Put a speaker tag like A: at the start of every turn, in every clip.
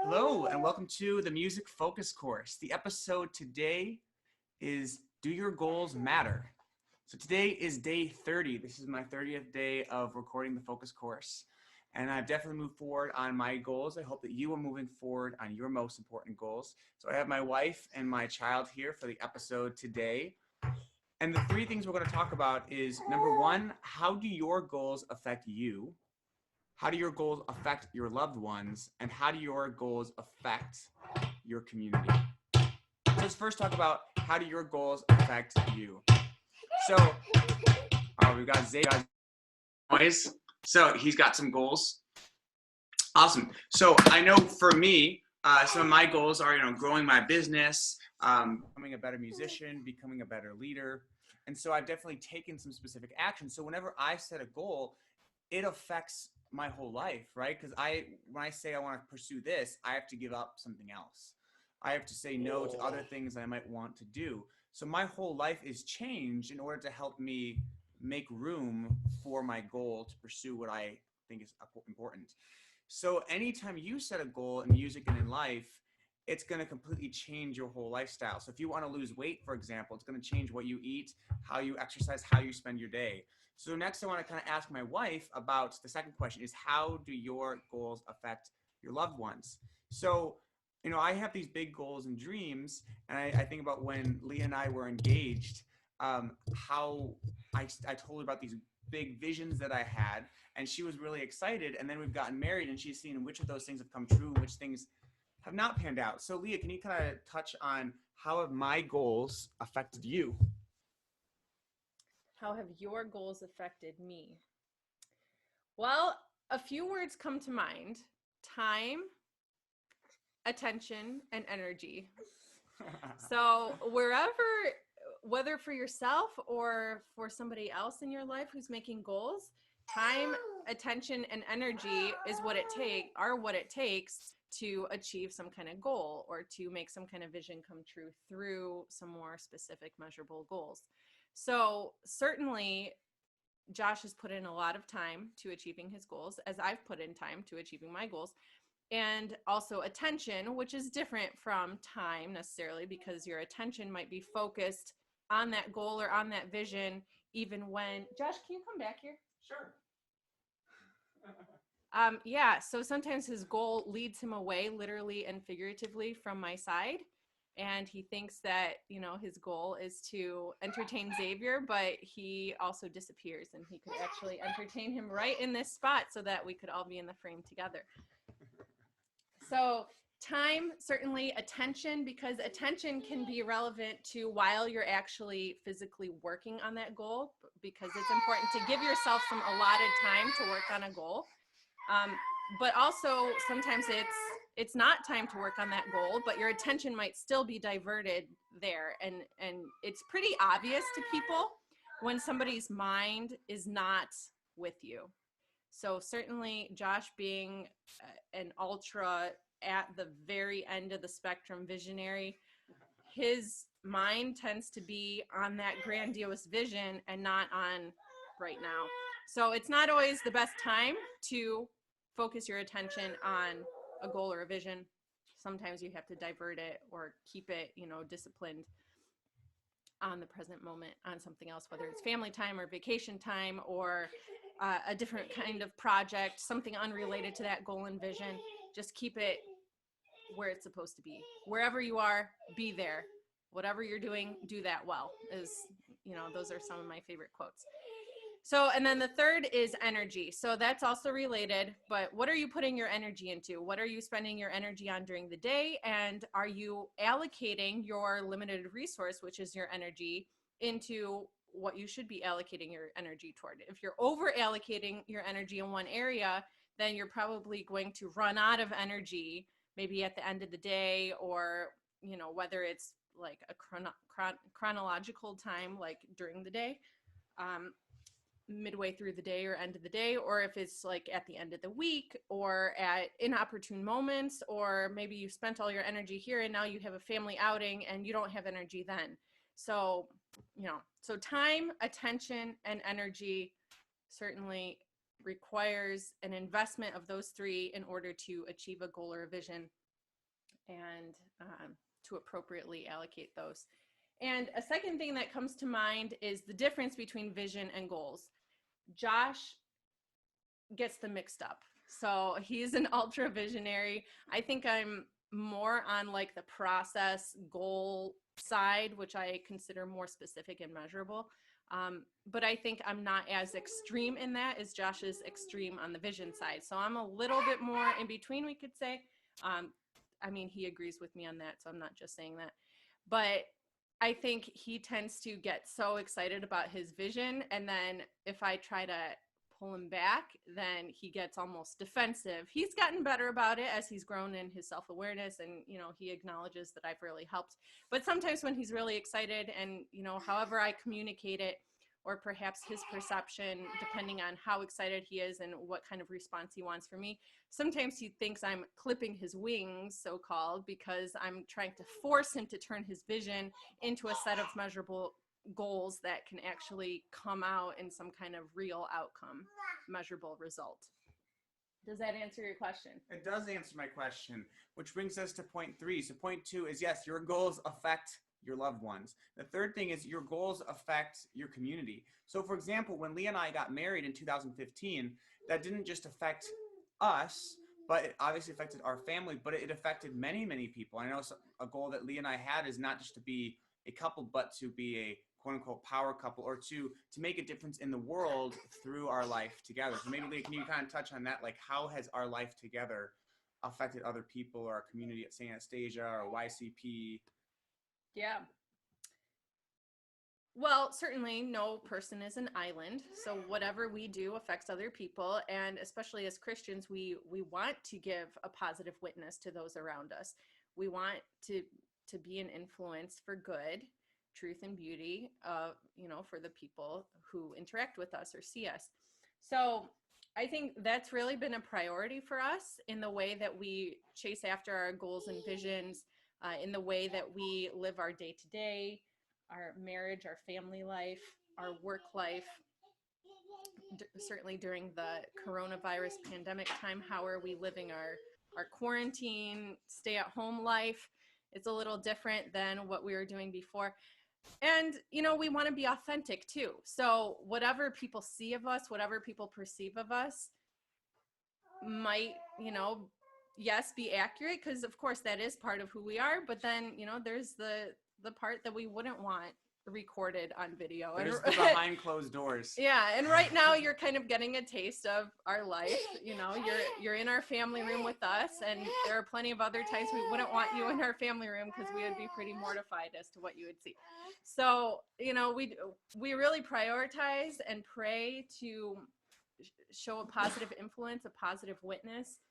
A: Hello, and welcome to the Music Focus course. The episode today is Do Your Goals Matter? So today is day 30. This is my 30th day of recording the focus course. And I've definitely moved forward on my goals. I hope that you are moving forward on your most important goals. So I have my wife and my child here for the episode today. And the three things we're going to talk about is number one, how do your goals affect you? How do your goals affect your loved ones? And how do your goals affect your community? Let's first talk about how do your goals affect you. So, we've got Zay noise. So he's got some goals. Awesome. So I know for me, some of my goals are, growing my business, becoming a better musician, becoming a better leader. And so I've definitely taken some specific action. So whenever I set a goal, it affects my whole life, right? Because when I say I want to pursue this, I have to give up something else. I have to say no to other things that I might want to do. So my whole life is changed in order to help me make room for my goal to pursue what I think is important. So anytime you set a goal in music and in life, it's going to completely change your whole lifestyle. So if you want to lose weight, for example, it's going to change what you eat, how you exercise, how you spend your day. So next I want to kind of ask my wife about the second question is how do your goals affect your loved ones? So, I have these big goals and dreams, and I think about when Leah and I were engaged, how I told her about these big visions that I had, and she was really excited. And then we've gotten married, and she's seen which of those things have come true and which things have not panned out. So, Leah, can you kind of touch on how have my goals affected you?
B: How have your goals affected me? Well, a few words come to mind: time, attention, and energy. So, whether for yourself or for somebody else in your life who's making goals, time, attention, and energy are what it takes to achieve some kind of goal or to make some kind of vision come true through some more specific measurable goals. So certainly Josh has put in a lot of time to achieving his goals, as I've put in time to achieving my goals. And also attention, which is different from time necessarily, because your attention might be focused on that goal or on that vision, even when... Josh, can you come back here?
A: Sure.
B: Yeah, so sometimes his goal leads him away, literally and figuratively, from my side. And he thinks that, his goal is to entertain Xavier, but he also disappears, and he could actually entertain him right in this spot so that we could all be in the frame together. So time, certainly attention, because attention can be relevant to while you're actually physically working on that goal, because it's important to give yourself some allotted time to work on a goal. But also sometimes it's not time to work on that goal, but your attention might still be diverted there. And it's pretty obvious to people when somebody's mind is not with you. So certainly Josh, being an ultra at the very end of the spectrum visionary, his mind tends to be on that grandiose vision and not on right now. So it's not always the best time to focus your attention on a goal or a vision. Sometimes you have to divert it or keep it, disciplined on the present moment on something else, whether it's family time or vacation time or a different kind of project, something unrelated to that goal and vision. Just keep it where it's supposed to be. Wherever you are, be there. Whatever you're doing, do that well. Those are some of my favorite quotes. So, and then the third is energy. So that's also related, but what are you putting your energy into? What are you spending your energy on during the day? And are you allocating your limited resource, which is your energy, into what you should be allocating your energy toward? If you're over allocating your energy in one area, then you're probably going to run out of energy, maybe at the end of the day, or, whether it's like a chronological time, like during the day, midway through the day or end of the day, or if it's like at the end of the week or at inopportune moments, or maybe you spent all your energy here and now you have a family outing and you don't have energy then. So, so time, attention, and energy certainly requires an investment of those three in order to achieve a goal or a vision and to appropriately allocate those. And a second thing that comes to mind is the difference between vision and goals. Josh gets them mixed up. So he's an ultra visionary. I think I'm more on like the process goal side, which I consider more specific and measurable. But I think I'm not as extreme in that as Josh is extreme on the vision side. So I'm a little bit more in between, we could say. I mean, he agrees with me on that, so I'm not just saying that. But I think he tends to get so excited about his vision, and then if I try to pull him back, then he gets almost defensive. He's gotten better about it as he's grown in his self-awareness, and he acknowledges that I've really helped. But sometimes when he's really excited, and however I communicate it, or perhaps his perception, depending on how excited he is and what kind of response he wants from me, sometimes he thinks I'm clipping his wings, so-called, because I'm trying to force him to turn his vision into a set of measurable goals that can actually come out in some kind of real outcome, measurable result. Does that answer your question?
A: It does answer my question, which brings us to point 3. So point 2 is, yes, your goals affect your loved ones. The third thing is your goals affect your community. So for example, when Leah and I got married in 2015, that didn't just affect us, but it obviously affected our family, but it affected many, many people. I know a goal that Leah and I had is not just to be a couple, but to be a quote unquote power couple, or to make a difference in the world through our life together. So maybe Leah, can you kind of touch on that? Like, how has our life together affected other people or our community at St. Anastasia or YCP?
B: Yeah. Well, certainly no person is an island. So whatever we do affects other people. And especially as Christians, we want to give a positive witness to those around us. We want to be an influence for good, truth, and beauty, for the people who interact with us or see us. So I think that's really been a priority for us in the way that we chase after our goals and visions, in the way that we live our day-to-day, our marriage, our family life, our work life. Certainly during the coronavirus pandemic time, how are we living our quarantine, stay-at-home life? It's a little different than what we were doing before. And, we want to be authentic too. So whatever people see of us, whatever people perceive of us might, yes, be accurate, because of course that is part of who we are. But then, there's the part that we wouldn't want recorded on video.
A: There's the behind closed doors.
B: Yeah, and right now you're kind of getting a taste of our life. You're in our family room with us, and there are plenty of other times we wouldn't want you in our family room because we would be pretty mortified as to what you would see. So, we really prioritize and pray to show a positive influence, a positive witness.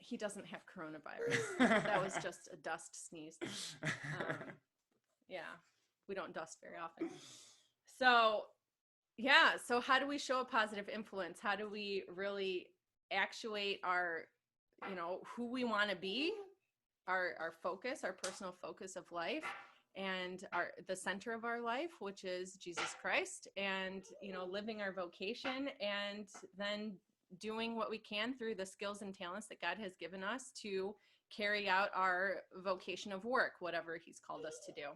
B: He doesn't have coronavirus. That was just a dust sneeze. Yeah, we don't dust very often. So, yeah, so how do we show a positive influence? How do we really actuate our, who we want to be, our focus, our personal focus of life, and the center of our life, which is Jesus Christ, and, living our vocation, and then doing what we can through the skills and talents that God has given us to carry out our vocation of work, whatever he's called us to do.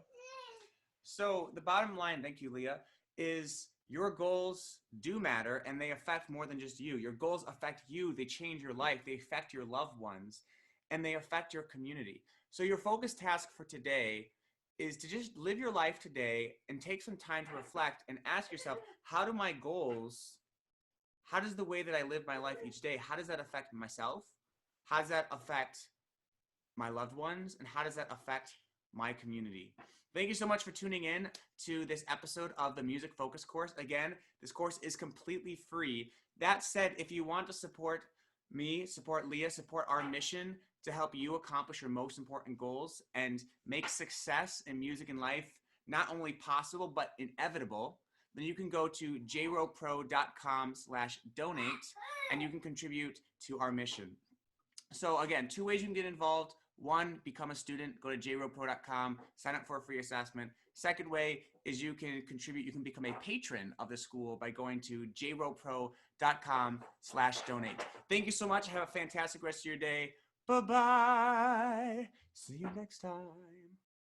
A: So the bottom line, thank you, Leah, is your goals do matter, and they affect more than just you. Your goals affect you. They change your life. They affect your loved ones, and they affect your community. So your focus task for today is to just live your life today and take some time to reflect and ask yourself, how does the way that I live my life each day, how does that affect myself? How does that affect my loved ones? And how does that affect my community? Thank you so much for tuning in to this episode of the Music Focus course. Again, this course is completely free. That said, if you want to support me, support Leah, support our mission to help you accomplish your most important goals and make success in music and life not only possible, but inevitable, then you can go to jropro.com/donate and you can contribute to our mission. So again, 2 ways you can get involved. One, become a student. Go to jropro.com, sign up for a free assessment. Second way is you can contribute. You can become a patron of the school by going to jropro.com/donate. Thank you so much. Have a fantastic rest of your day. Bye-bye. See you next time.